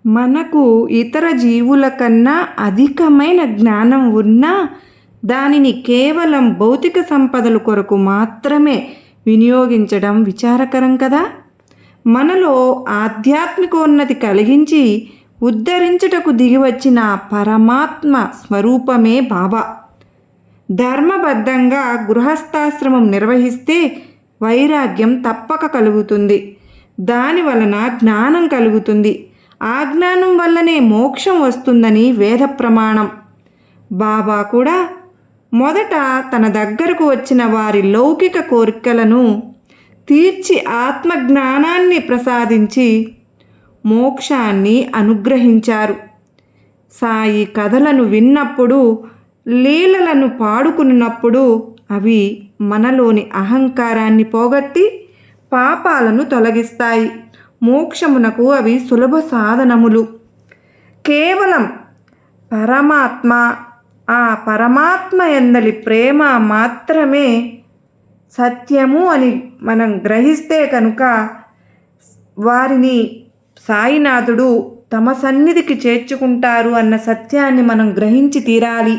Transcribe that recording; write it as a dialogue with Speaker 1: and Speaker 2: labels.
Speaker 1: మనకు ఇతర జీవుల కన్నా అధికమైన జ్ఞానం ఉన్నా దానిని కేవలం భౌతిక సంపదల కొరకు మాత్రమే వినియోగించడం విచారకరం కదా. మనలో ఆధ్యాత్మికోన్నతి కలిగించి ఉద్ధరించుటకు దిగివచ్చిన పరమాత్మ స్వరూపమే బాబా. ధర్మబద్ధంగా గృహస్థాశ్రమం నిర్వహిస్తే వైరాగ్యం తప్పక కలుగుతుంది. దాని వలన జ్ఞానం కలుగుతుంది. ఆ జ్ఞానం వల్లనే మోక్షం వస్తుందని వేద ప్రమాణం. బాబా కూడా మొదట తన దగ్గరకు వచ్చిన వారి లౌకిక కోరికలను తీర్చి ఆత్మజ్ఞానాన్ని ప్రసాదించి మోక్షాన్ని అనుగ్రహించారు. సాయి కథలను విన్నప్పుడు, లీలలను పాడుకున్నప్పుడు అవి మనలోని అహంకారాన్ని పోగొట్టి పాపాలను తొలగిస్తాయి. మోక్షమునకు అవి సులభ సాధనములు. కేవలం పరమాత్మ, ఆ పరమాత్మ యందలి ప్రేమ మాత్రమే సత్యము అని మనం గ్రహిస్తే కనుక వారిని సాయినాథుడు తమ సన్నిధికి చేర్చుకుంటారు అన్న సత్యాన్ని మనం గ్రహించి తీరాలి.